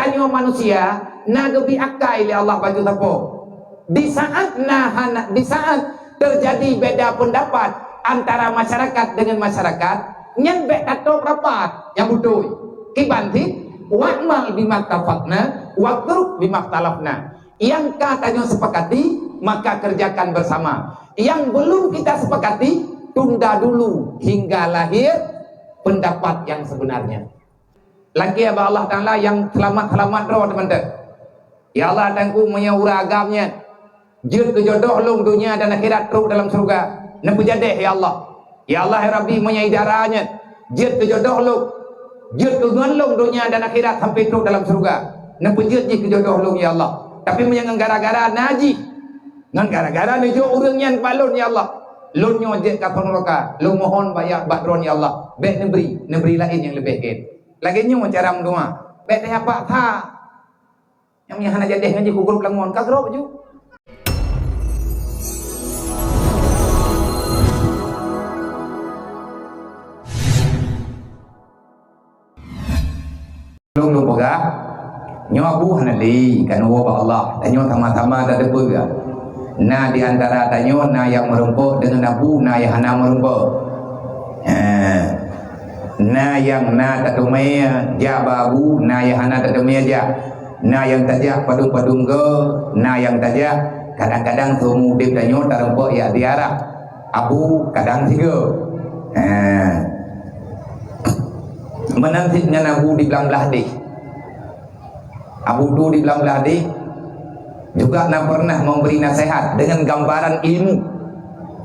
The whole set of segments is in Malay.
tanya manusia nagebi akai li Allah baju tapo. Di saat terjadi beda pendapat antara masyarakat dengan masyarakat, nyen bek tato rapat yang betul. Kibanti wa'mal bimattafaqna waqrub bimaktalafna. Yang katanya sepakati maka kerjakan bersama. Yang belum kita sepakati tunda dulu hingga lahir pendapat yang sebenarnya. Lagi apa Allah Ta'ala yang selamat-selamat roh teman-teman. Ya Allah tangku menyura agamnya. Jid kejodoh lung dunia dan akhirat teruk dalam surga. Nampu jadeh ya Allah. Ya Allah ya Rabbi menyaidaranya. Jid kejodoh lung. Jid keguan lung dunia dan akhirat sampai teruk dalam surga. Nampu jid kejodoh lung ya Allah. Tapi menyang gara-gara naji. Ngan gara-gara nujuk urangnya balon ya Allah. Lun nyojek ka neraka. Lu mohon bayar badron ya Allah. Bek negeri lain yang lebih baik. Lagi nyu cara mendoa. Bek teh apa tha. Yang nyahana jadeh ngaji ku grup langon ka grup ju. Lung pegah. Nyo aku hanali kan wa Allah. Tanyo sama-sama ada debu ya. Na di antara tanyo na yang merumpuk dengan abu na yang hana merumpuk. Na yang na tatumai ja babu na yang hana tatumai ja. Na yang tajak padung-padung ke na yang tajak kadang-kadang semua dip tanyo tarumpuk ya diarah. Abu kadang tiga. Menanti dengan abu di belah deh. Abu Du di belah dik juga pernah memberi nasihat dengan gambaran ilmu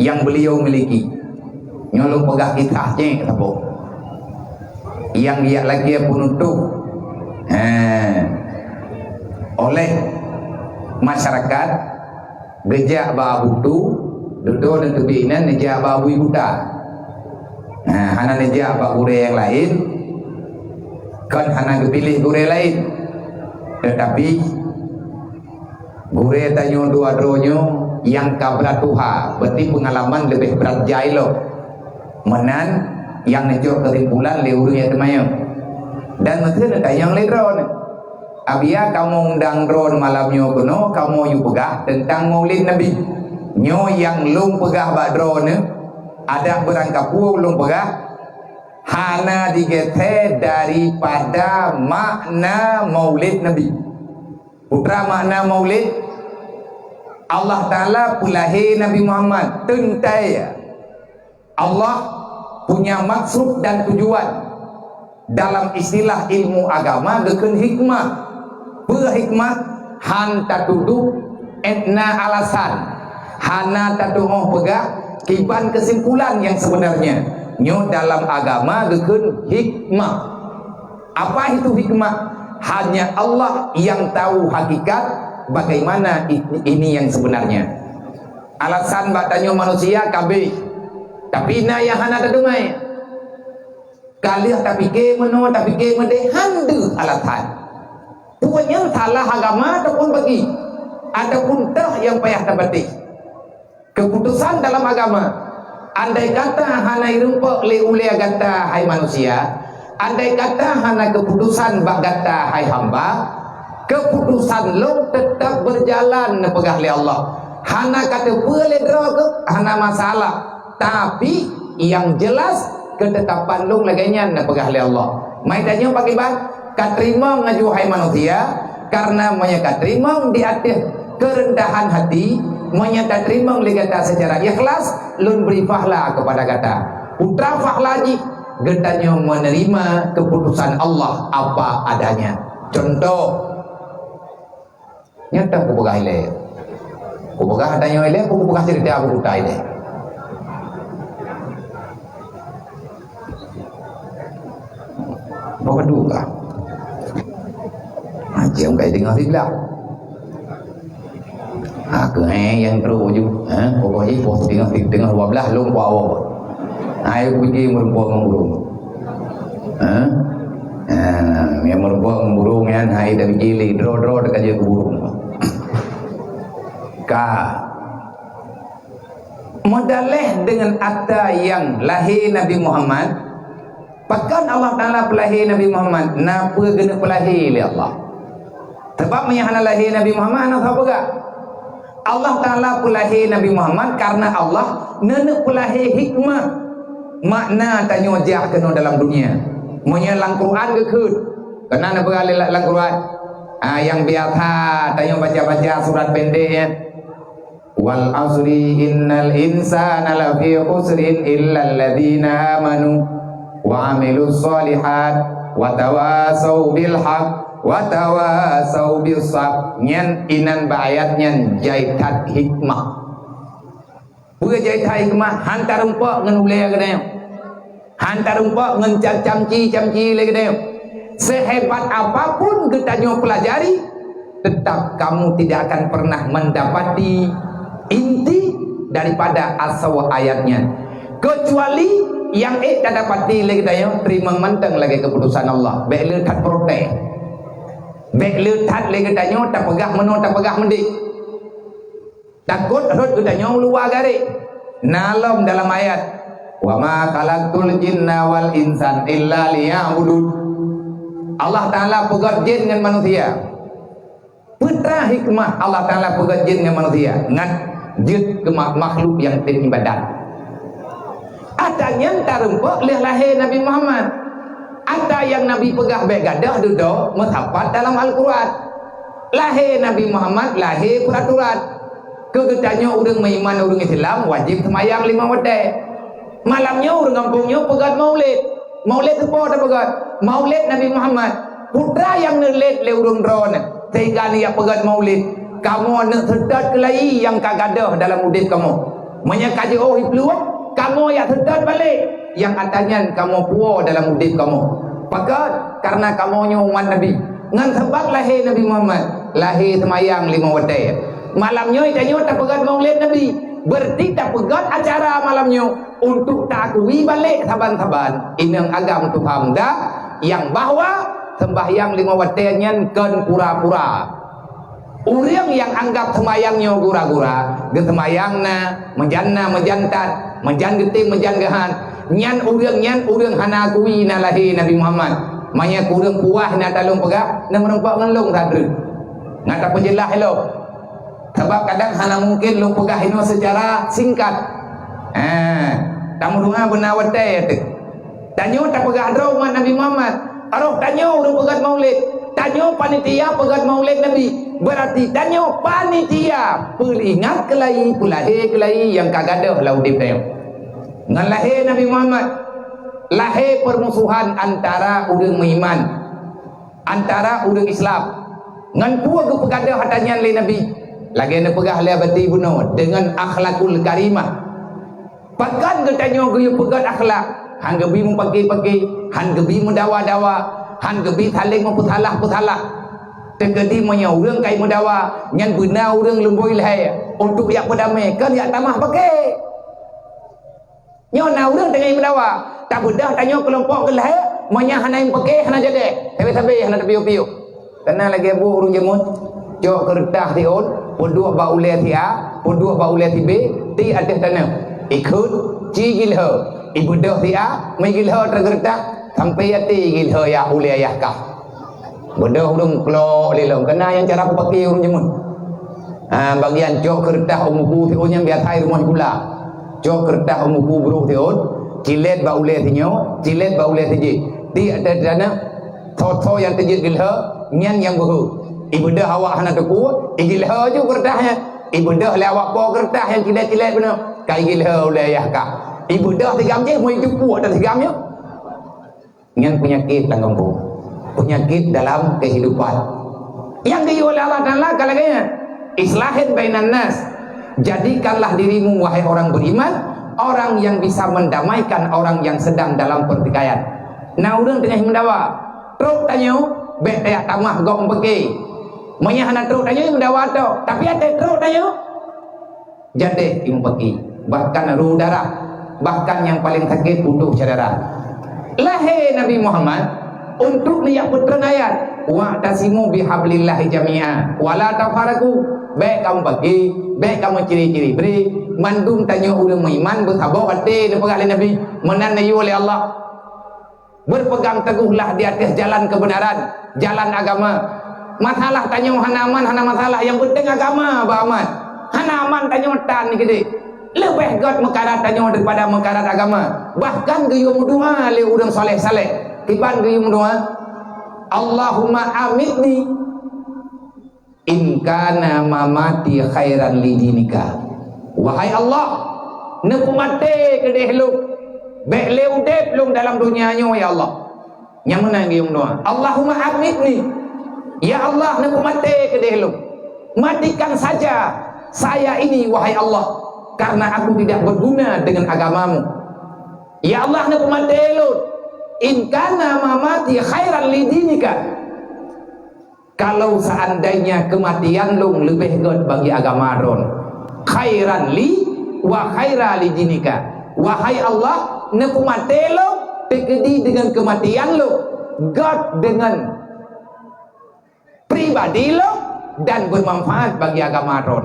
yang beliau miliki. Nyolong pegah kitahnya kata yang dia lagi penutup oleh masyarakat gejak Abu Du duduk dan kebinan gejak Abu Buta. Hana gejak gure yang lain kan hana kepilih gure lain. Tetapi gure tanyo dua dronyo yang kabra tuha berarti pengalaman lebih berat jailo menan yang ngejok kesimpulan leurnya temayo dan mungkin ada yang le drone abia kamu undang drone malamnya kuno kamu yu pegah tentang maulid nabi nyo yang lung pegah bak drone ada berangkapu lung pegah hana digete daripada makna maulid Nabi. Putra makna maulid Allah Ta'ala pulahi Nabi Muhammad tentai Allah punya maksud dan tujuan dalam istilah ilmu agama geken hikmah berhikmah han tatudu etna alasan hana tatuduh pegah kiban kesimpulan yang sebenarnya nyo dalam agama geken hikmah. Apa itu hikmah? Hanya Allah yang tahu hakikat bagaimana ini yang sebenarnya. Alasan batanya manusia kabeh. Tapi na yang hana tadumai. Kalih tapi ke meno tapi ke mede handu alasan. Punya salah agama ataupun bagi ataupun tah yang payah tabati. Keputusan dalam agama. Andai kata hana irumpa le ule gata hai manusia, andai kata hana keputusan bak gata hai hamba, keputusan lo tetap berjalan nepegah le Allah. Hana kata boleh draw ke hana masalah, tapi yang jelas ketetapan lo laganya nepegah le Allah. Mai tanya pakai bang, katrima ngaju hai manusia karena menyeka terima di atas kerendahan hati. Menyata terima oleh kata secara ikhlas lun beri fahla kepada kata putra fahlaji getanya menerima keputusan Allah apa adanya. Contoh nyata aku pegah ile aku pegah adanya ile aku pegah cerita aku putra ile bawa duka aja kayak dengar hilang aku yang terus ju pokoknya pos tengah 12 long bawa ayo pergi merumpung burung yang merumpung burung kan hai dari cilik draw dekat je burung ka modaleh dengan atta yang lahir Nabi Muhammad pakan Allah Ta'ala pelahir Nabi Muhammad napa kena pelahir oleh Allah Sebab menyahana lahir Nabi Muhammad anak apa gak? Allah Ta'ala pelahir Nabi Muhammad karena Allah nenek pelahir hikmah makna tanya jah kena dalam dunia. Menyelang Quran ke khud. Kena nak beralih lang Quran. Yang biasa tanya baca-baca surat pendek ya. Wal asri innal insana lafi khusrin illa alladhina amanu wa amilus solihat wa tawasau bil haq wa tawasau bis sabr. Nyen inan bayat nyen jaitat hikmah. Bukan jaitat hikmah hantar empok ngan ulaya kedai. Hantar empok ngan camci lagi kedai. Sehebat apapun kita nyo pelajari, tetap kamu tidak akan pernah mendapati inti daripada asal ayatnya, kecuali yang tak dapati lagi daya terima menteng lagi keputusan Allah. Baik letak protes, baik letak lagi daya tak pegah meno tak pegah mendik, takut rot daya luar garik nalom dalam ayat wa ma khalaqtul jinna wal insan illa liya'budun. Allah Ta'ala pegat jin dengan manusia. Putra hikmah Allah Ta'ala pegat jin dengan manusia ngan jid ke makhluk yang beribadat. Ada yang tarempok leh lahir Nabi Muhammad. Ada yang Nabi pegah begadah duduk metapat dalam Al-Quran. Lahir Nabi Muhammad lahir peraturan. Kegetanya orang meiman orang Islam wajib semayang 5 waktu. Malamnya orang kampungnya pegat maulid. Maulid apa dah pegat? Maulid Nabi Muhammad. Putra yang nelet le urung drone. Sehingga dia pegat maulid. Kamu nak sedar kelai yang kagadah dalam udip kamu. Menyakaji oh peluang, kamu yang sedar balik. Yang katanya kamu puas dalam udip kamu. Pakat karena kamu umat Nabi. Ngan sebab lahir Nabi Muhammad, lahir semayang 5 waktu. Malamnya itanya tak pegat maulid Nabi. Berarti tak pegat acara malamnya untuk tak akui balik saban-saban. Ini agam tu faham dah yang bahwa sembahyang 5 waktunya kan pura-pura. Orang yang anggap semayangnya gura-gura, dia semayangna, menjantat, menjan geting, menjan gahan. Nyan orang hana akui na lahir Nabi Muhammad. Manya kurang puas na talung pegak, na merempak ngelung sadru. Ngata penjelah hello. Sebab kadang hana mungkin lu pegah ini secara singkat. Tamu dunga benar watai tu. Tanyo tak pegah draw Nabi Muhammad. Aroh tanyo orang pegat maulid. Tanyo panitia pegat maulid Nabi. Berarti tanyo panitia peringat kelai pulahir kelai yang kagadah laudip tayo. Ngan lahir Nabi Muhammad, lahir permusuhan antara orang beriman, antara orang Islam. Ngan puak ke pegadah hatanya le Nabi. Lagi nak pegah le bati bunuh dengan akhlakul karimah. Pakan ke tanyo ke pegat akhlak. Han gebi mempaki-paki, han gebi mendawa-dawa, han gebi saling mempusalah-pusalah. Tegedi punya orang kai mendawa, nyan benar orang lemboi lahir untuk yak berdamai, kan yak tamah pakai. Nyon orang dengan mendawa, tak bedah tanya kelompok ke lahir, monya hanai pakai hana jadi. Tapi hana piu-piu. Kena lagi bu urung jemut. Jok kertas tiun, pondok ba ule ti A, pondok ba ule ti B, ti atas tanah. Ikut cigil he. Ibu dah ti A, mai gil he tergertak sampai ati gil he ya ule ayah kah. Bodoh urung klok lelong kena yang cara aku pakai urung jemun. Bagian jok kertas umuku tiun yang biasa rumah gula. Jok kertas umuku buruk tiun, cilet ba ule tinyo, cilet ba ule tiji. Ti ada dana tho yang tiji gil he, nyan yang buhu. Ibu dah awak hana teku, igil he je kertasnya. Ibu dah le awak po kertas yang cilet-cilet benar. Kai gil he ule ayah kah. Ibu dah tigam je mau jumpa dan tigamnya. Nyan penyakit dalam kampung. Penyakit dalam kehidupan yang diuji oleh Allah Ta'ala kalanya islahin bainan nas. Jadikanlah dirimu wahai orang beriman orang yang bisa mendamaikan orang yang sedang dalam pertikaian. Nah orang tengah mendawa truk tanyo bet tayak tamah gok peke monya hana truk tanyo mendawa tu tapi ada truk tanyo jadi im peke bahkan ru darah bahkan yang paling sakit untuk saudara. Lahir Nabi Muhammad untuk lihat putra ayat wa tasimu bihablillahi jami'a wala tafaraku. Baik kamu bagi, baik kamu ciri-ciri beri mandum tanya orang beriman bersabar hati dengan Nabi menandai oleh Allah. Berpegang teguhlah di atas jalan kebenaran, jalan agama. Masalah tanya hanaman, hana masalah yang penting agama beramat. Hanaman tanya tan ni gede. Lebih god mekarat tanya daripada mekarat agama. Bahkan gayung doa le urang soleh-soleh. Tiban gayung doa. Allahumma amitni in kana mamati khairan li dinika. Wahai Allah, neku mate kedeh lu. Bek le udep lu dalam dunianya ya Allah. Yang mana gayung doa? Allahumma amitni. Ya Allah, neku mate kedeh lu. Matikan saja saya ini wahai Allah, karena aku tidak berguna dengan agamamu. Ya Allah, neku mate lu. In kana mamati khairan li dinika. Kalau seandainya kematian lu lebih good bagi agama ron. Khairan li wa khaira li dinika. Wahai Allah, neku mate lu tekedi dengan kematian lu, god dengan pribadi lo dan bermanfaat bagi agama ron.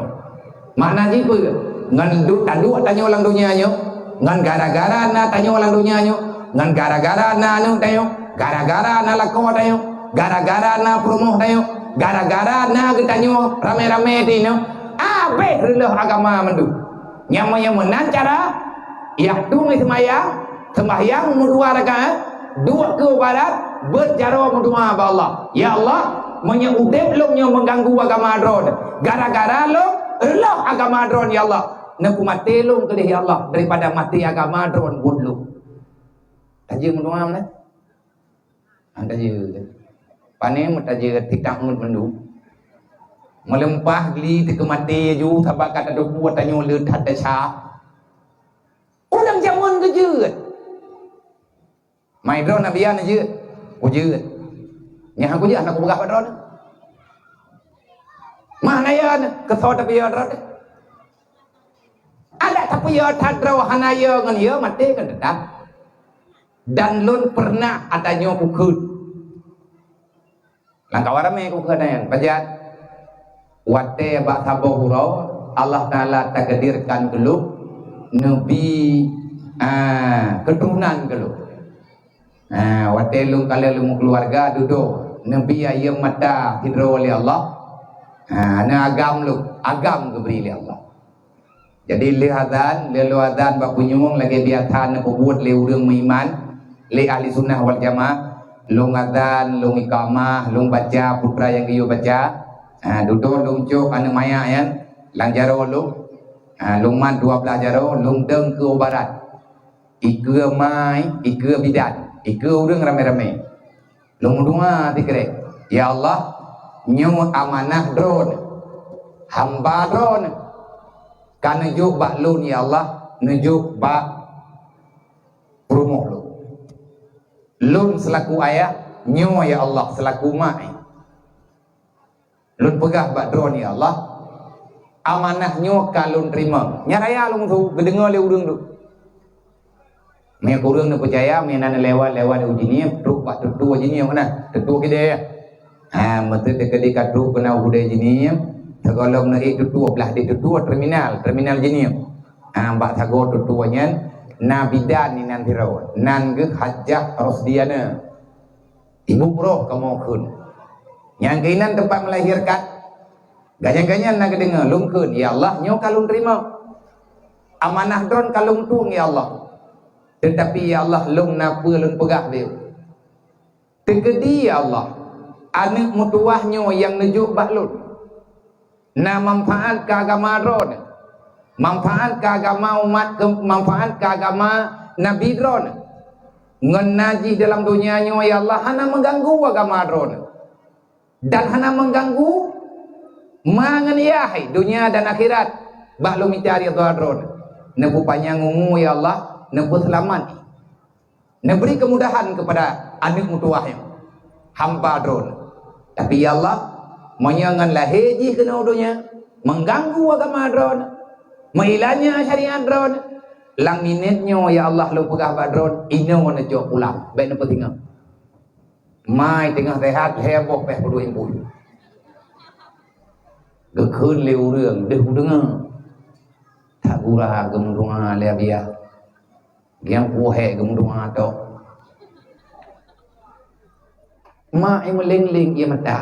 Mana jipa ngan tadu tanya orang dunia nyo, ngan gara-gara na tanya orang dunia nyo, ngan gara-gara na anu tayo, gara-gara na lako tayo, gara-gara na promoh tayo, gara-gara na kita nyo rame-rame tino. Abe relo agama mendu. Nyamanya menan cara yak tu sembahyang mudua rakaat, dua ke barat berjaro mudua ba Allah. Ya Allah, menyudep lo nya mengganggu agama ron. Gara-gara lo agama ron ya Allah. Neku mati lo ke ya Allah daripada mati agama ron buat lo. Taje mudua mana? Anda je. Pane mutaje tidak mendu. Melempah geli ke mati ju sabak kata do buat tanyo le tat sha. Udang jamun ke je. Mai ron nabian je. Uje. Nya aku je anak aku berapa ron. Mana ya kesot tapi ya ron. Ada tapi ya tadra hana ya ngan ya mati kan dah. Dan lun pernah adanya kukut. Langkah warame kukut yang pajat. Wate bak sabar hurau Allah Ta'ala takdirkan geluk Nabi keturunan geluk. Wate lu kalau lu keluarga duduk Nabi ayam mata hidro oleh Allah. Na agam lu agam keberi oleh Allah. Jadi lihadan leluadan bak punyung lagi biatan nak buat le urang meiman le ahli sunnah wal jamaah lu ngadan lu iqamah lu baca putra yang kiyo baca. Duduk lung cuk anu maya yan lang jaro lung lungman 12 jaro lung deng ke barat ikeu mai ikeu bidan ikeu urang rame-rame lung dua tikre ya Allah nyu amanah drone hamba drone kan nujuk bak lun ya Allah nujuk bak promoh lun selaku ayah nyu ya Allah selaku mak lun pegah bak drone ya Allah amanahnya kalun terima nyaraya lung tu gedengar le urang tu me urang ne percaya me nan lewat uji ni truk bak tu uji ni mana tu kide mete dekedi ka truk kena ude jini segolong ne itu belah di tu terminal jini bak sago tu nyen nabidan ni nan tiro nan ge hajjah rosdiana ibu roh kamu kun yang keinan tempat melahirkan ganyan-ganyan nak dengar lungkun ya Allah nyo kalung terima amanah drone kalung tung ya Allah tetapi ya Allah lung napa lung pegah dia tegedi ya Allah anak mutuahnya yang nujuk baklun na manfaat ke agama drone manfaat ke agama umat manfaat ke agama Nabi drone ngen naji dalam dunianya ya Allah hana mengganggu agama drone dan hana mengganggu manganiyahi dunia dan akhirat baklu mencari dharron nebu panjang umur ya Allah nebu selamat neberi kemudahan kepada anak mutuahnya hamba drone tapi ya Allah menyangan laheji kena dunia mengganggu agama drone menghilangnya syariat drone lang minitnya ya Allah lu pegah badron ino na jo pulang baik na patinga mai tengah rehat heboh peh puluh impu gekun leu reung deh dengar tak gurah gemdunga le bia giang pohe gemdunga to ma ai meleng-leng ia mata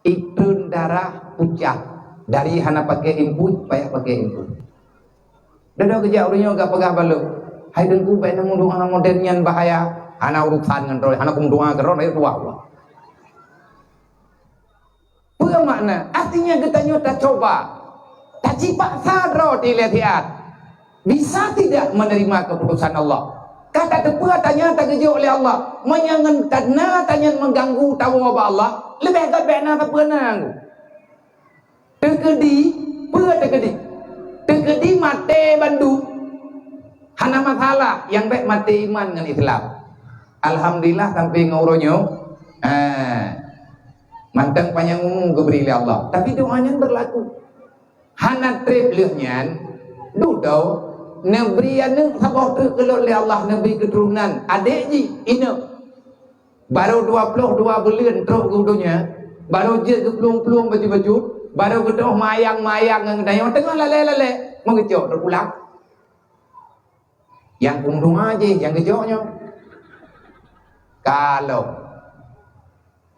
Ikun darah pucah dari hana pakai input payah pakai input. Dah kerja orangnya gak pegah baluk. Hai dengku baik nang doa modernnya bahaya. Hana urusan ngan roy, hana kum doa keron ayo tua. Apa makna? Artinya kita nyata coba. Tak cipak sadro dilihat. Bisa tidak menerima keputusan Allah? Kata tepa tanya tak kerja oleh Allah. Menyangan tadna tanya mengganggu tahu apa Allah. Lebih tak baik nak apa nang. Terkedi mati bandu. Hana masalah yang baik mati iman dengan Islam. Alhamdulillah sampai ngauronyo. Mantang panjang umum keberi oleh Allah. Tapi doanya berlaku. Hana trip lehnya dudau nebri anu sabah terkelok oleh Allah nebri keturunan adik ji ina baru 22 bulan terus gudonya baru je ke pelung-pelung baju-baju baru gedoh mayang-mayang yang dayang tengah lale-lale mengejok terpulang yang pungdung aja yang gejoknya kalau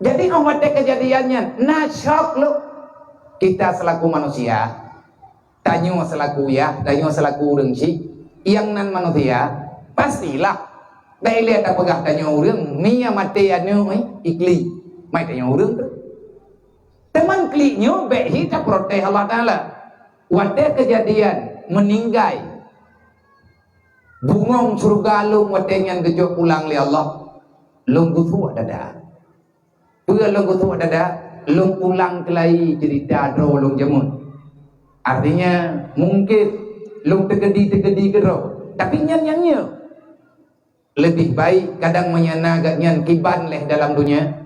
jadi awat kejadiannya nasyok lu kita selaku manusia tanyo selaku ya, tanyo selaku urang si, yang nan manusia pastilah. Dah lihat apa gah tanyo urang, mia mati anu ikli, mai tanyo urang tu. Teman kliknya behi tak protes Allah Taala. Wate kejadian meninggal. Bungong surga lung wate yang gejok pulang li Allah. Lung gutu dada. Pua lung gutu dada, lung pulang kelai cerita dro lung jamun. Artinya mungkin lung tegedi ke roh. Tapi nyan lebih baik kadang menyana agak nyan kiban leh dalam dunia.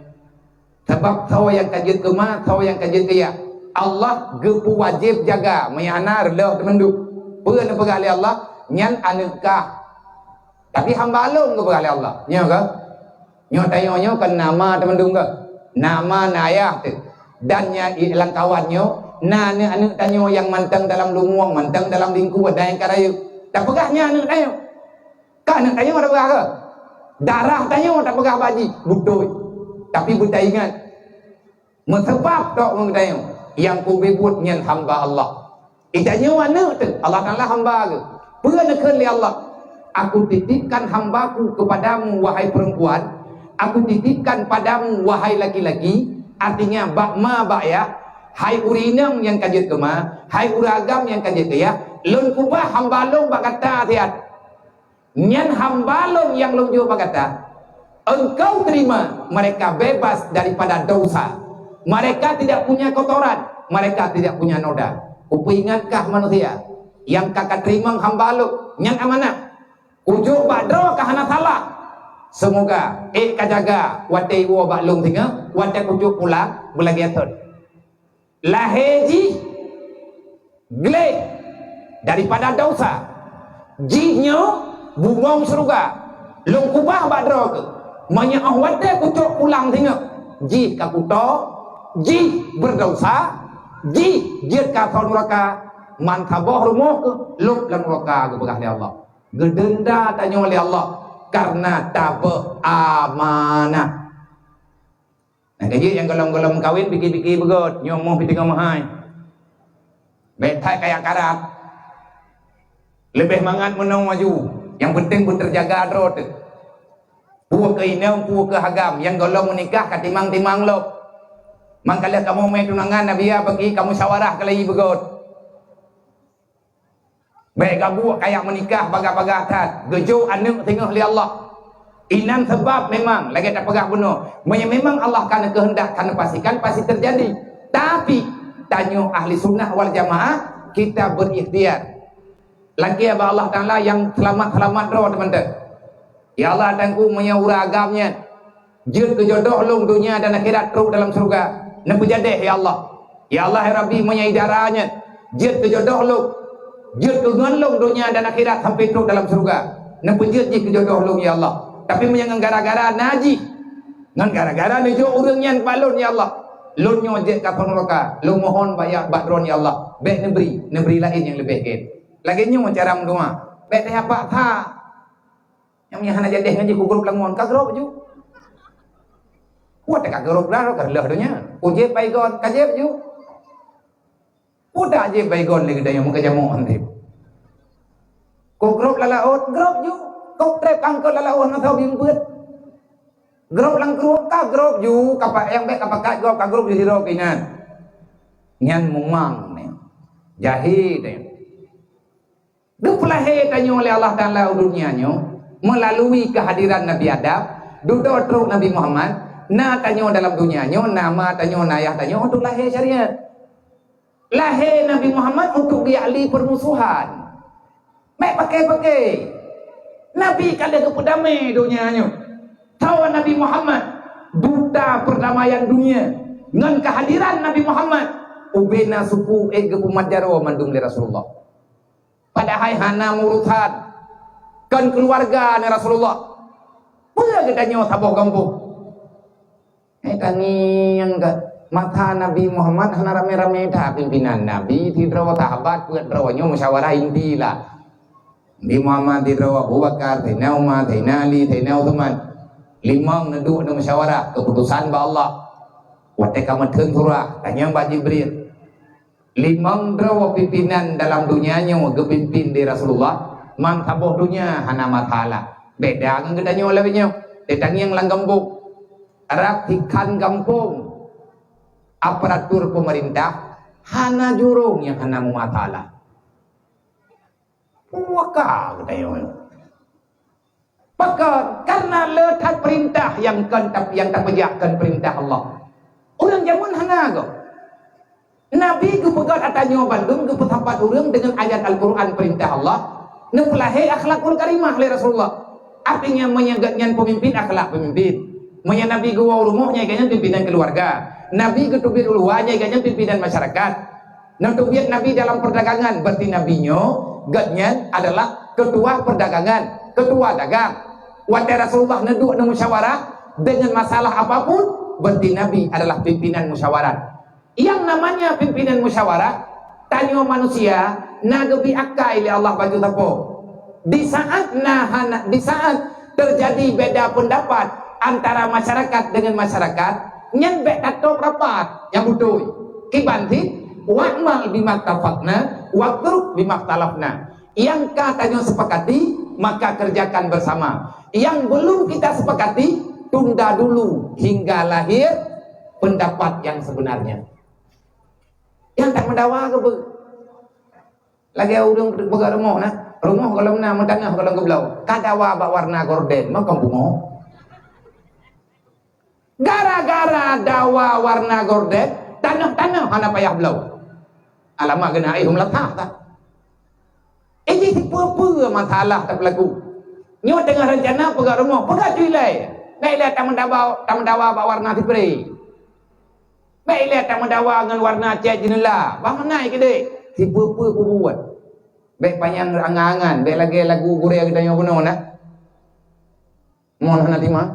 Sebab tahu yang kajian kema, tahu yang kajian kaya. Allah gepu wajib jaga menyana rela temenduk. Pernah pegali Allah nyan anukah. Tapi hamba lung ke pegali Allah. Nyo ke? Nyo tayonyo kan nama temendung ke? Nama nayah tu. Dan nya ilang kawannya nah anu tanyo yang mantang dalam lumuang, mantang dalam lingkup ada yang karayu. Tak pegahnya anu tanyo. Kan anu tanyo ada pegah ke? Darah tanyo tak pegah baji, budoy. Tapi buta ingat. Mesebab tok mung tanyo yang ku bebut nyen hamba Allah. Itanyo anu tu Allah Taala hamba ke. Pernah ke li Allah. Aku titipkan hambaku kepadamu wahai perempuan. Aku titipkan padamu wahai laki-laki. Artinya bakma bakya. Hai urinam yang kajet kema, hai uragam yang kajet ya, lun kubah hambalong bakata tiat. Nyan hambalong yang lung jauh bakata. Engkau terima mereka bebas daripada dosa. Mereka tidak punya kotoran, mereka tidak punya noda. Kupu ingatkah manusia yang kakak terima hambalong nyan amanah. Ujuk badro kahana salah. Semoga kajaga wate wo baklung tinga, wate ujuk pula belagiaton. Laheji glek daripada dosa jinyo bungong surga long kubah badro ke manya ahwate kucuk pulang tengok ji kakuto ji berdosa ji jiat ka neraka man kaboh rumuh ke lup lan neraka ke begah Allah gedenda tanyo oleh Allah karena tabah amanah. Nah, kaji yang golong-golong kawin pikir-pikir begot, nyomoh piting mahai. Betai kayak karat. Lebih mangat menang maju. Yang penting pun terjaga adrot. Puak ke inam, puak ke hagam. Yang golong menikah katimang-timang lo. Mangkala kamu main tunangan Nabi ya bagi kamu syawarah kelai begot. Baik gabu kayak menikah baga-baga atas. Gejo anak tengah li Allah. Inam sebab memang lagi tak pegah bunuh. Memang Allah karena kehendak karena pastikan pasti terjadi. Tapi tanya ahli sunnah wal jamaah kita berikhtiar. Lagi apa Allah Taala yang selamat-selamat roh teman-teman. Ya Allah tangku menyura agamnya. Jut kejodoh lung dunia dan akhirat terus dalam surga. Nampu jadeh ya Allah. Ya Allah ya Rabbi menyaidaranya. Jut kejodoh lung. Jut kegelung dunia dan akhirat sampai terus dalam surga. Nampu jut kejodoh lung ya Allah. Tapi menyang gara-gara naji. Ngan gara-gara nejo urangnya balon ya Allah. Lun nyojek ka neraka. Lu mohon bayar badron ya Allah. Baik negeri lain yang lebih baik. Lagi nyu cara mendoa. Baik teh apa tha. Yang nyahana jadeh ngaji ku grup langon ka grup ju. Kuat ka grup lah ka leh donya. Uje baygon kajep ju. Udah je baygon lagi dah yang muka jamu nanti. Kau grop lalaot grop ju. Kau trep angkot lalaot nak tahu bimbut. Grop lang grop ka grop ju kapak yang baik kapak kat grop ka grop di siro kinan. Nyan mumang ni. Jahil ni. Duplah tanyo oleh Allah Taala dunianya melalui kehadiran Nabi Adam, duduk terus Nabi Muhammad. Na tanyo dalam dunianya, nama tanyo, nayah tanyo untuk lahir syariat. Lahir Nabi Muhammad untuk diakli permusuhan. Mek pakai-pakai. Nabi kada kepedamai dunianya. Tahu Nabi Muhammad duta perdamaian dunia. Dengan kehadiran Nabi Muhammad, ubena suku ke pemajaro mandung li Rasulullah. Padahal hana murutan kan keluarga ni Rasulullah. Pula katanya sabuh kampung. Tani yang mata Nabi Muhammad hana rame-rame dah pimpinan Nabi tidrawa sahabat buat drawanya musyawarah inti lah. Nabi Muhammad tidrawa Abu Bakar, Sayyidina Umar, Sayyidina Ali, Sayyidina Uthman. Limang neduk na musyawarah keputusan ba Allah. Wate kamatun surah tanya ba Jibril. Limang drawa pimpinan dalam dunianya gepimpin di Rasulullah. Man sabuh dunia hana matala. Beda dengan gedanya olehnya. Tetang yang lang kampung. Rapikan kampung. Aparatur pemerintah hana jurung yang hana matala. Waka katanya. Maka karena letak perintah yang terpejakkan perintah Allah. Orang zaman hana go. Nabi ku pegat atanya Bandung ku petampat orang dengan ayat Al-Quran perintah Allah. Nupulahi akhlakul karimah oleh Rasulullah. Artinya menyegatnya pemimpin akhlak pemimpin. Menya Nabi gua rumahnya kayaknya pimpinan keluarga. Nabi ketubir uluannya kayaknya pimpinan masyarakat. Natubir Nabi dalam perdagangan berarti nabinya gatnya adalah ketua perdagangan, ketua dagang. Wate Rasulullah neduk na musyawarah dengan masalah apapun berarti Nabi adalah pimpinan musyawarah. Yang namanya pimpinan musyawarah tanya manusia nagebi akai li Allah baju tapo. Di saat terjadi beda pendapat antara masyarakat dengan masyarakat, nyen bek tato rapat yang betul. Kibanti wa'mal bimaktafakna waqrub bimaktalafna. Yang katanya sepakati maka kerjakan bersama. Yang belum kita sepakati tunda dulu hingga lahir pendapat yang sebenarnya. Yang tak mendawa ke lagi orang pegang rumah kalau na mentangah kalau geblau kadawa bak warna gorden maka bungo. Gara-gara dawa warna gorden tanah hana payah belau. Alamak kena air meletah tak. Ini tipu-tipu masalah tak berlaku. Nyo tengah rencana pegang rumah, pegang cuilai. Baiklah tak mendawa bak warna tipri. Baiklah tak mendawa dengan warna cat jenela. Bang naik ke dek. Tipu-tipu buat. Baik panjang angan-angan, baik lagi lagu Korea kita yang guna nak. Mohon hana timah.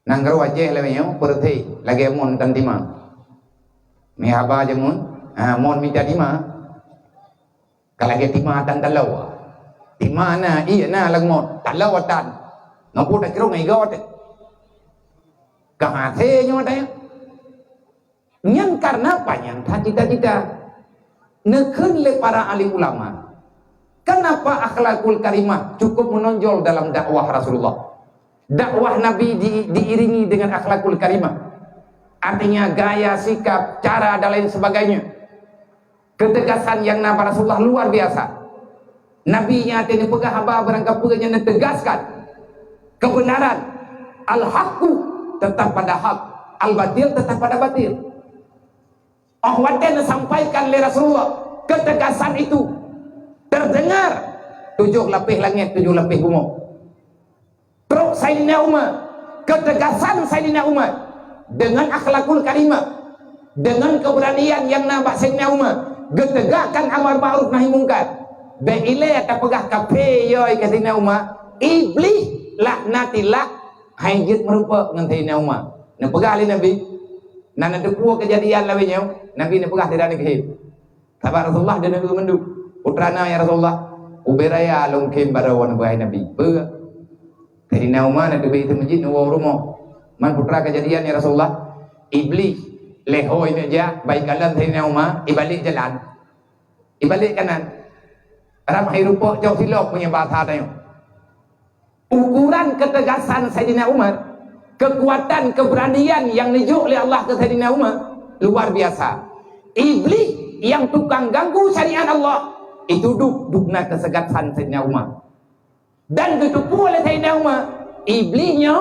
Nanggaru wajah lewanya perhati lagi mon tantima. Mi haba jamun, mon minta timah. Kalau lagi timah tan talau. Timah na iya na lag mon talau tan. Ngapu tak kira ngai got. Kahate nyo tanya. Yang karena apa yang cita-cita nekun le para alim ulama. Kenapa akhlakul karimah cukup menonjol dalam dakwah Rasulullah? Dakwah Nabi diiringi dengan akhlakul karimah. Artinya gaya, sikap, cara dan lain sebagainya. Ketegasan yang Nabi Rasulullah luar biasa. Nabi nya tini pegah haba berangkat pegahnya menegaskan kebenaran. Al-haqqu tetap pada hak, al-batil tetap pada batil. Ahwaten sampaikan oleh Rasulullah ketegasan itu terdengar 7 lapis langit 7 lapis bumi. Terus Sayyidina Umar, ketegasan Sayyidina Umar dengan akhlakul karimah, dengan keberanian yang nampak Sayyidina Umar, getegakkan amar ma'ruf nahi mungkar. Beile tak pegah kafe yoi ke Sayyidina Umar, iblis laknatillah hajit merupa dengan Sayyidina Umar. Nak pegah ali Nabi, nak dua kejadian lainnya, Nabi ni pegah tidak nikah. Sahabat Rasulullah dan Nabi mendu, putrana ya Rasulullah, uberaya longkem barawan bahai Nabi. Sayyidina Umar nak pergi ke masjid nuwa rumah. Man putra kejadian ya Rasulullah. Iblis lehoi ni aja baik kanan Sayyidina Umar, ibalik jalan. Ibalik kanan. Ram hai rupa jauh silok punya bahasa tanya. Ukuran ketegasan Sayyidina Umar, kekuatan keberanian yang dijuk oleh Allah ke Sayyidina Umar luar biasa. Iblis yang tukang ganggu syariat Allah itu dukna kesegatan Sayyidina Umar. Dan ditipu oleh Sayyidina Umar, iblisnya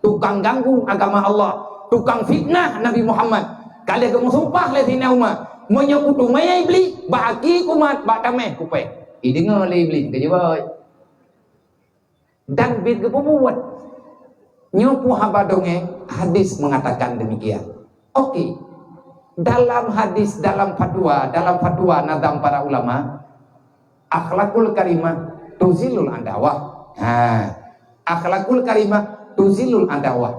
tukang ganggu agama Allah, tukang fitnah Nabi Muhammad. Kalau kamu sumpah oleh Sayyidina Umar, menyekutu maya iblis, bahagi kumat, bakdameh kupe. Dengar oleh iblis, kejawab. Dan bid kepubuat. Nyopu habadonge, hadis mengatakan demikian. Okey. Dalam hadis, dalam fatwa nazam para ulama, akhlakul karimah tuzilul andawah. Akhlakul karimah tuzilul andawah.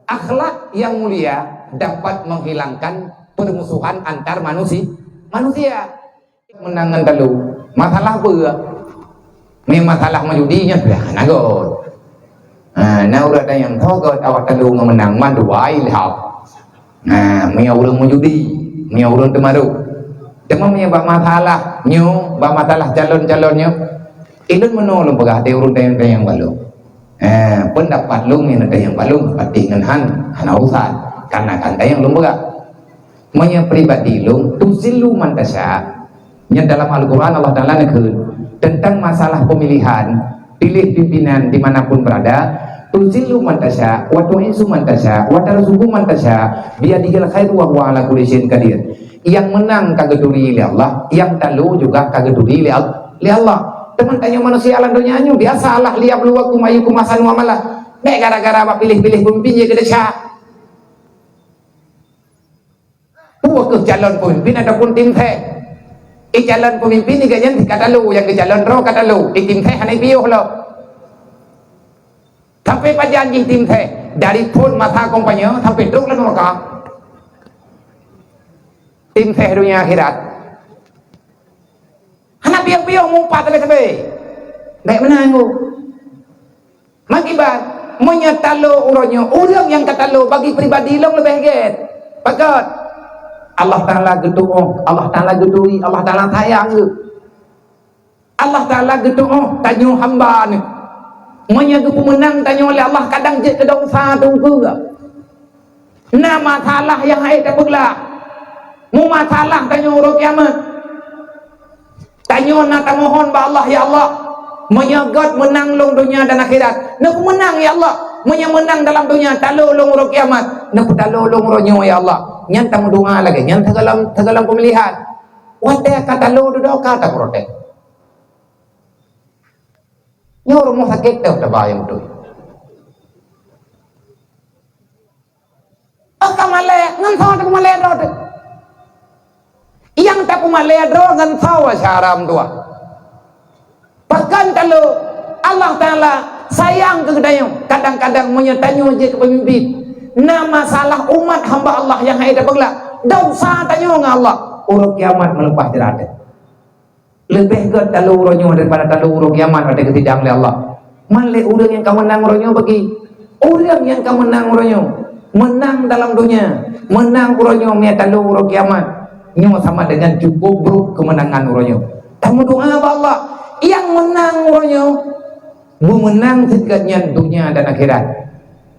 Akhlak yang mulia dapat menghilangkan permusuhan antar manusia. Menangan dulu masalah apa? Ni masalah majudinya sudah nagot. Nah udah ada yang tahu awak dulu menang manduai lihat. Punya orang menjudi, punya orang termaruk. Cuma punya masalah, masalah calon-calonnya. Ilun menolong pegah ada orang yang balung. Pendapat lu ni ada yang balung, pati dengan urusan. Karena kan ada yang lu pegah. Punya pribadi lu, tuzilu mantasya. Yang dalam Al-Quran Allah Taala negeri tentang masalah pemilihan, pilih pimpinan dimanapun berada. Tuzilu mantasya, wa tu'izzu mantasya, wa tarzuqu mantasya, biyadihil khairu wa huwa ala kulli syai'in qadir. Yang menang kageduri li Allah, yang talu juga kageduri li Allah. Teman tanya manusia alam dunia nyu biasalah liab luwakum ayyukum ahsanu amala. Nek gara-gara apa pilih-pilih pemimpin je kedesya. Ke calon pemimpin ataupun tim teh. Calon pemimpin ni ganyan kata lu, yang ke calon ro kata lu, tim teh hanai piuh lo. Sampai pajanji tim teh dari pun masa kompanya sampai truk lan mereka. Tim teh dunia akhirat. Hana piuh-piuh mumpat sampai. Baik menang ku. Makibat menyatalo uronyo, urang yang kata lu bagi pribadi long lebih get. Pakat Allah Ta'ala getu'oh, Allah Ta'ala getui, Allah Ta'ala sayang ke. Allah Ta'ala getu'oh, tanyo hamba ni. Menyaga pemenang tanyo oleh Allah kadang je kedong satu ke. Nah masalah yang ada beglah. Mu masalah tanyo urut kiamat. Tanyo nak mohon ba Allah ya Allah. Menyagat menang long dunia dan akhirat. Nak menang ya Allah. Menang dalam dunia, talu long urut kiamat. Nak talu long uronyo ya Allah. Nyan tamu doa lagi, nyan tagalam pemilihan. Wate kata lo duduk kata protek. Nyor mau sakit tu terbayang tu. Kamale ngan thaw tak kamale rod. Yang tak kamale rod ngan thaw syaram tua. Bahkan kalau Allah Taala sayang ke kedayang, kadang-kadang menyetanyo je ke pemimpin. Nah masalah umat hamba Allah yang ada beglah dosa tanya dengan Allah urut kiamat melepas jerada lebih ke talu uronyo daripada talu urut kiamat pada ketidang oleh Allah male orang yang kau menang uronyo bagi orang yang kau menang uronyo menang dalam dunia menang uronyo mia talu urut kiamat nyo sama dengan cukup buruk kemenangan uronyo tamu doa Allah yang menang uronyo menang segala dunia dan akhirat.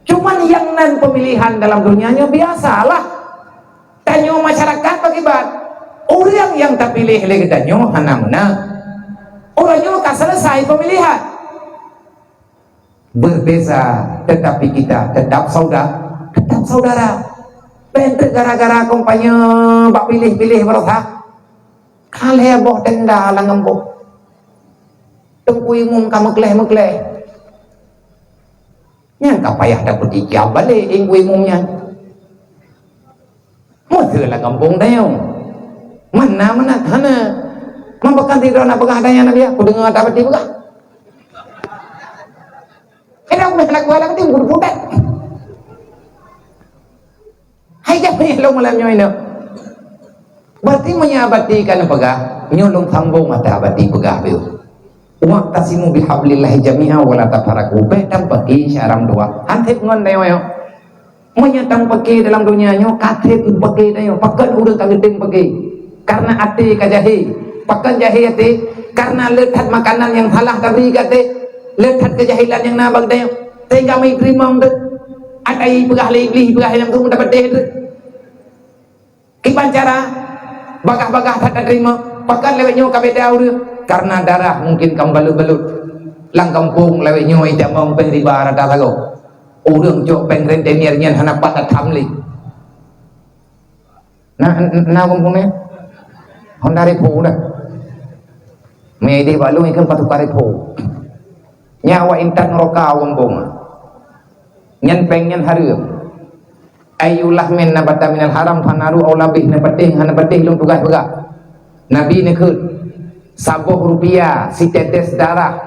Cuman yang nan pemilihan dalam dunianya biasalah. Tanyo masyarakat bagaimana? Orang yang tak pilih lagi tanyo hana menang. Orangnya tak selesai pemilihan. Berbeza, tetapi kita tetap saudara. Bentuk gara-gara kompanya bak pilih-pilih berosak. Kale boh tenda langembok. Tengkui mum kamu mekleh. Yang tak payah dapat dijawab balik ingui mumnya. Masa lah kampung dah. Mana hana. Mampakan tidur nak pegah daya nak dia. Aku dengar tak berhenti pegah. Aku nak kuala nanti aku budak. Hai jangan nyolong malamnya ini. Berarti menyabatikan pegah. Nyolong sambung mata abadi pegah tu. Waqtasimu bihablillahi jami'a wa la tafarraqu. Betam pagi syaram doa. Hantip ngon dayo yo. menyatang pakai dalam dunianya katib pakai dayo pakan urang kageting pakai karena ati kajahi pakan jahi ati karena letak makanan yang salah tabri kate letak kejahilan yang nabag dayo sehingga may terima untuk atai pegah lebih pegah yang tu mendapat deh kiban cara bagah-bagah tak terima pakan lewatnya kabeda urang karena darah mungkin kam balut-balut lang kampung lewatnya ida mau penriba rata lago urang jok pengren teniernya hana patah tamli na kampungnya hondari po dah may di balu ikan patukari po nyawa intan roka kampung nyan pengen harum ayulah min nabata minal haram fanaru aw labih na patih hana patih lung tugas begak nabi ni khut sabuh rupiah si tetes darah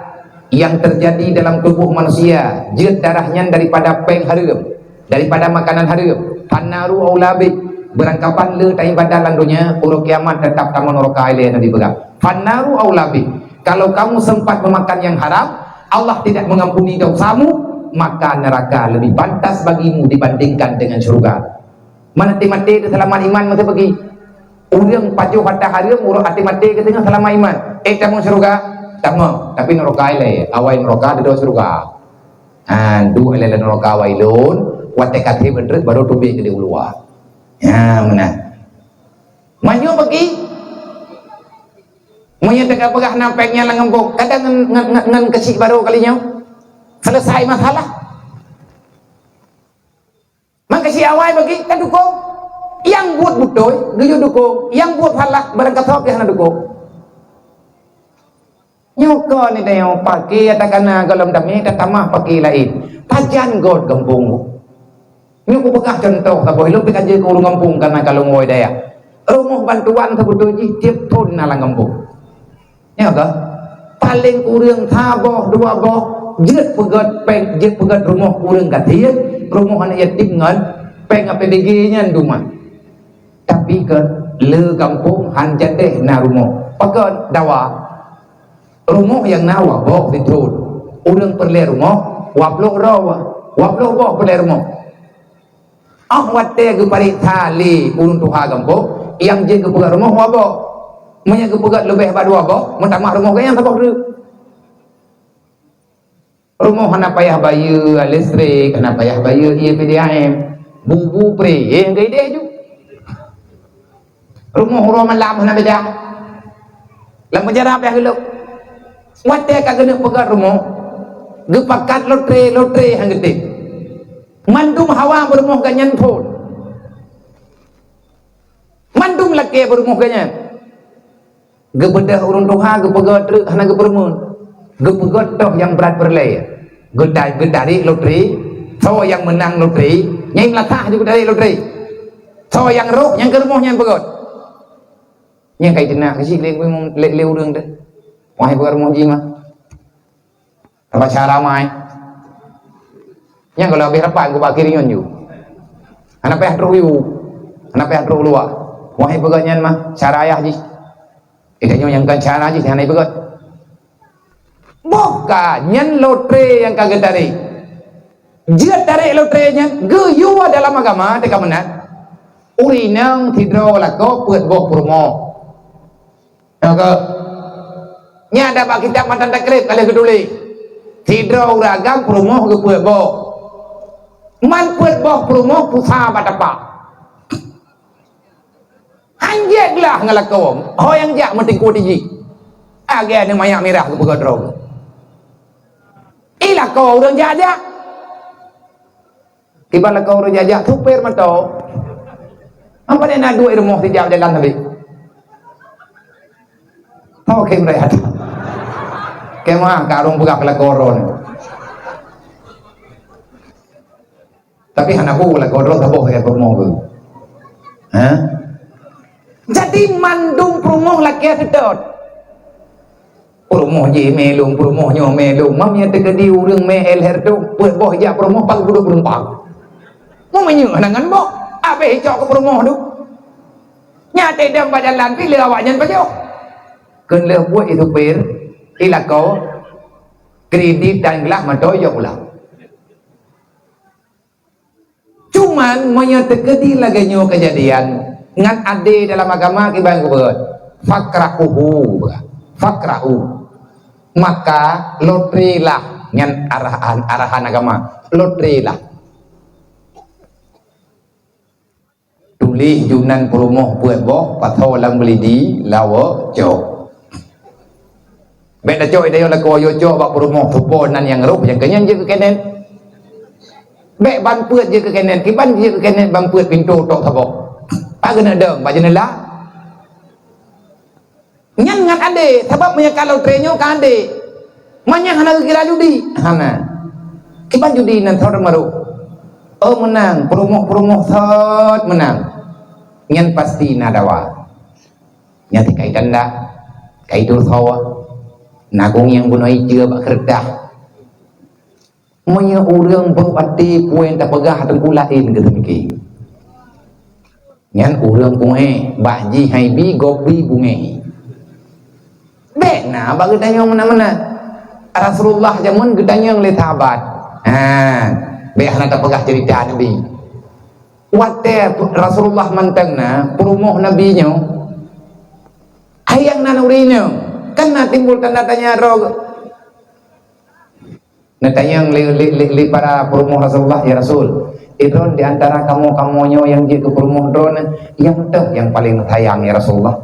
yang terjadi dalam tubuh manusia jeut darahnya daripada peng harum daripada makanan harum fanaru aw labih berangkapan le tai badalan dunia uruk kiamat tetap taman neraka ile nabi begak fanaru aw labih kalau kamu sempat memakan yang haram Allah tidak mengampuni dosamu maka neraka lebih pantas bagimu dibandingkan dengan surga. Mana mati selama iman mesti pergi. Urang pajuh kata harum urang mati ke tengah selama iman. Tamu surga, tamu. Tapi neraka ile, awai neraka ada surga. Du ile neraka wailun, wa takati bener baru tubi ke ulua. Ya mana. Manyo pergi. Monya tegak pegah nampaknya langembok. Kadang ngan kesik baru kalinya. Selesai masalah maka si awai bagi kan dukung yang buat betul dia dukung yang buat salah barangkali sok yang dukung nyoko ni dia pakai katakan kalau dami tatamah pakai lain pajan god kampung nyoko pegah contoh saboh lu pikan je urung kampung karena kalau ngoi daya rumah bantuan sebetulnya tiap tahun nalang kampung ya ke paling urang taboh dua boh jeut pegat peng jeut pegat rumah urang katieu rumah anak yatim ngan peng APBG nya rumah tapi ke le kampung han jadeh na rumah pakai dawa rumah yang nawa bok ditun urang perle rumah waplo rawa waplo bok perle rumah watte ge parita li urang tuha kampung yang je ke pegat rumah wabok menya ke pegat lebih badua bok mentamah rumah ke yang tabok dulu rumah hana payah bayar listrik, hana payah bayar PDAM, bubu pre, yang ke ide ju. Rumah malam hana beda. Lam penjara payah geluk. Wate ka gede pegat rumah. Gepakat lotre hang gede. Mandum hawa berumah ganyan pun. Mandum laki berumah ganyan. Gebedah urun tuha gepegat truk hana gepermun. Gepegat toh yang berat berlayar. Gedari loteri, so yang menang loteri, yang melatah juga dari loteri, so yang roh, yang ke rumahnya yang pegot, yang kayak jenak sih le urang deh, wahai pegat rumah jima, apa cara mai, yang kalau lebih rapat gue bakir nyon ju, anak payah terus yu, anak payah terus luar, wahai pegatnya mah cara ayah ji, idaknya yang kan cara ji, yang naik pegot. Boka nyen lotre yang kaget dari jeut dari lotrenya geyu dalam agama teka menat urinang tidro lako peut boh purmo oke nya ada bak kitab matan takrib kali geduli tidro uragam purmo ge peut boh man peut boh purmo pusa batapa anjek lah ngalakom hoyang jak menting kutiji age ane mayak merah ke pegodro ilah kau orang jajak tiba-tiba kau orang jajak super mato apa dia nak duit rumah sejak jalan habis oh kemrehat kemah karung buka kala koron tapi anakku kala koron taboh ya promo tu jadi mandung promo laki sedot promoh je melung promoh nyo melung mamnya tegedi urang mehel herdo buat boh ja promoh pag budak penumpang mau menyu nangan boh abe cok ke promoh tu nyate dem bajalan pi le awaknya pajo keun le buat itu per ilako kredit dan gelah madoyo pula cuman monya terjadi lagi nyo kejadian ngan ade dalam agama kibang kubet fakrahu maka lotrilah ngan arahan agama lotrilah tulis junan perumoh buat boh patho lam belidi lawo jok beda jok ida yo lako yo jok bak perumoh tupo nan yang rup yang kenyan je kenen bek ban puet je kenen kiban je kenen ban puet pintu tok thabo agak deng ba jenela nyan ngan ade sebab punya kalau trenyo kan ade manya hana kira judi hana kiban judi nan thor maru menang perumoh thot menang nyan pasti nadawa nyati kai tanda kai tur thawa nagung yang bunoi chưa bak kerdah monya urang berpati poin tak pegah tengkulain ke temiki nyan urang puhe bakji haibi gobi bunge bena bagi tanya mana-mana Rasulullah jamun gedanya oleh sahabat be hana tak pegah cerita nabi wate Rasulullah mantengna perumoh nabinya hayang nanurinya kan timbul tanda tanya rog natanya li para perumoh Rasulullah ya Rasul idron di antara kamu-kamunya yang je ke perumoh dron yang teh yang paling sayang ya Rasulullah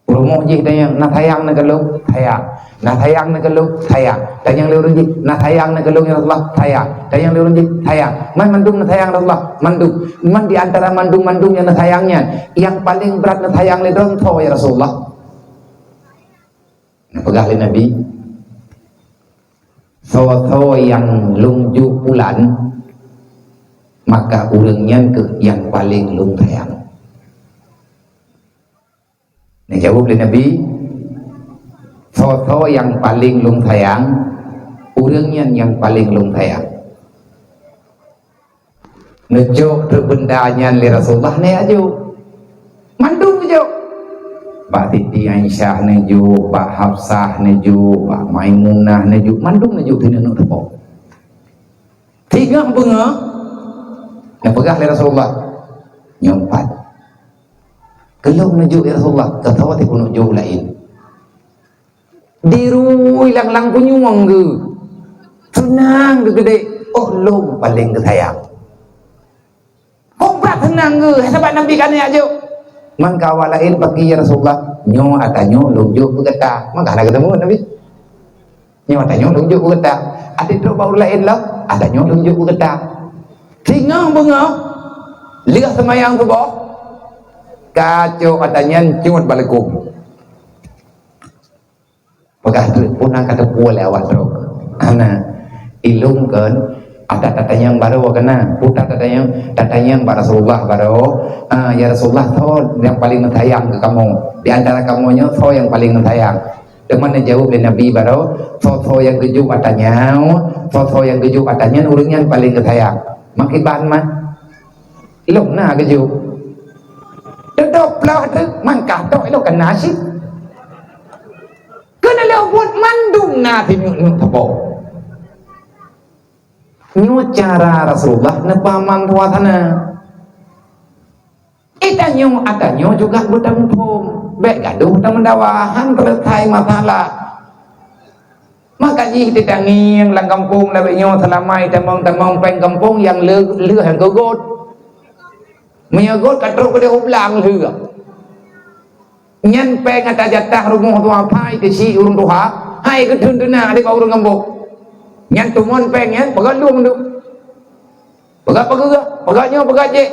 perumoh je tanya na sayang na galung sayang na sayang na galung sayang tanya leureun je na sayang na galung ya Rasulullah sayang tanya leureun je sayang man mandung na sayang Rasulullah mandung man di antara mandung-mandung yang na sayangnya yang paling berat na sayang le dron tho ya Rasulullah pegah oleh Nabi so yang lungju pulan maka urangnya ke yang paling lung sayang nah jawab oleh Nabi so yang paling lung sayang urangnya yang paling lung sayang nejo terbendanya li Rasulullah ne ajo mandung ajo Pak Titi Aisyah neju, Pak Hafsah neju, Pak Maimunah neju, mandung neju tidak nak tepuk. Tiga benga, yang pegah oleh Rasulullah, nyompat. Kalau neju Rasulullah, ketawa tipu neju lain. Diru ilang lang punyuang ke, senang gede, oh long paling kesayang. Kau berat senang ke, sebab Nabi kan aja. Man kawalain pagi ya Rasulullah nyo atanyo lungjuk berkata maka ada ketemu Nabi nyo atanyo lungjuk berkata ada tu bau lain lah atanyo lungjuk berkata tinggal bunga lihat semayang tu boh kacau atannya cuma balakum pegah tu punang kata pual lewat tu ana ilungkan ada tatanya yang baru kena putar tatanya yang Rasulullah baru ya Rasulullah tho yang paling sayang ke kamu di antara kamunya tho yang paling sayang teman jawab oleh Nabi baru tho yang keju katanya tho yang keju katanya urangnya paling sayang makiban mah ilok na keju dedok lah tu mangkah tok ilok kena sih kena lewat mandung na timuk tepok nyo cara Rasulullah nepaman tuatana itanyo atanyo juga bertempung baik gaduh dan mendawahan terletai masalah maka jih ditangi yang lang kampung lebih nyo selamai temong peng kampung yang lừa hàng gogot menyagot katruk ke ublang lừa nyan peng ata jatah rumah tua pai ke si urung tuha hai ke tunduna di urung kampung nyan tumon pengen pegalung tu pegaknya je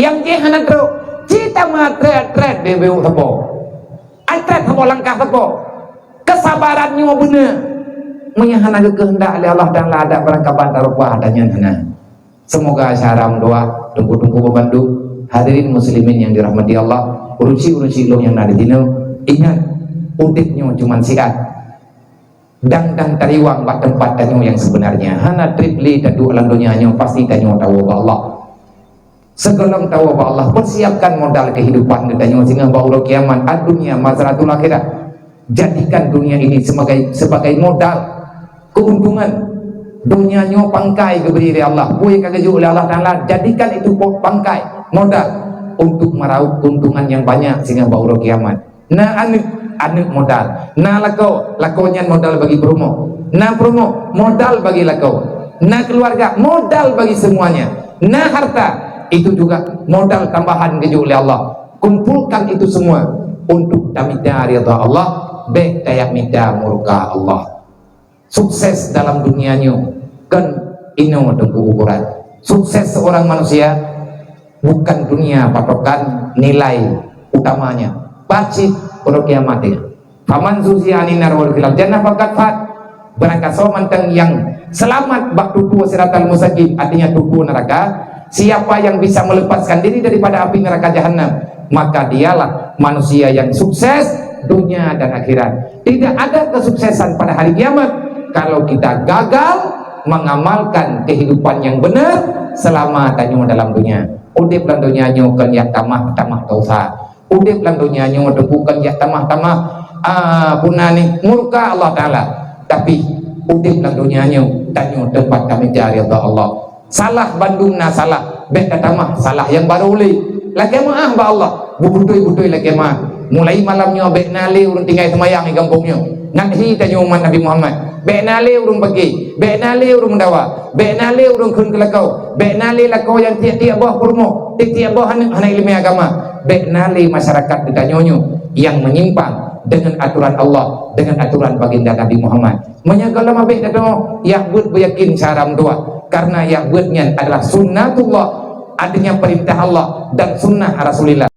yang je hana tro cita matre de beu sapo atret sapo langkah sapo kesabarannya benar menyahana kehendak oleh Allah dan ada perangkapan tarupa adanya hana semoga syaram doa tunggu-tunggu bebandu hadirin muslimin yang dirahmati Allah urusi lo yang ada di sini ingat udiknya cuma siat dan tariwang bak tempat tanyo yang sebenarnya hana tripli dan dua landonya pasti tanyo tahu bahwa Allah segelom tahu bahwa Allah persiapkan modal kehidupan tanyo sehingga bahwa kiamat dunia mazratul akhirat jadikan dunia ini sebagai modal keuntungan Dunianya pangkai keberi oleh Allah, boleh kegejuk oleh Allah Ta'ala, jadikan itu pangkai modal untuk meraup keuntungan yang banyak sehingga baru kiamat. Nah anu modal, nah lakonya modal bagi promo, nah promo modal bagi lako, nah keluarga modal bagi semuanya, nah harta itu juga modal tambahan kegejuk oleh Allah. Kumpulkan itu semua untuk tamita ridha Allah, baik kayak minta murka Allah. Sukses dalam dunianya kan ino tengku ukuran. Sukses seorang manusia bukan dunia patokan nilai utamanya. Pacit pada kiamatnya. Faman zuziani narwal filal jannah faqad fat. Berangkat somanteng yang selamat bak tubuh siratal mustaqim, artinya tubuh neraka. Siapa yang bisa melepaskan diri daripada api neraka jahanam, maka dialah manusia yang sukses dunia dan akhirat. Tidak ada kesuksesan pada hari kiamat kalau kita gagal mengamalkan kehidupan yang benar selama tanya dalam dunia. Udip dalam dunia kan ya tamah dosa. Udip dalam dunia bukan ya tamah punani murka Allah Ta'ala. Tapi udip dalam dunia tanya tempat kami cari Allah. Salah bandungna salah, bek tamah salah yang baru li. Lagi maaf ba Allah, bubutui lagi maaf. Mulai malamnya bek nali urun tinggal semayang di kampungnya. Ngahi tanya umat Nabi Muhammad. Bek nali urung pergi, bek nali urung mendawa, bek nali urung kun kelakau, bek nali lakau yang tiap-tiap bawah kurmo, tiap-tiap bawah anak ilmu agama, bek nali masyarakat ditanyonyo yang menyimpang dengan aturan Allah, dengan aturan baginda Nabi Muhammad. Menyangka lama bek datang, yang buat beryakin saram tua, karena yang buatnya adalah sunnatullah, adanya perintah Allah dan sunnah Rasulullah.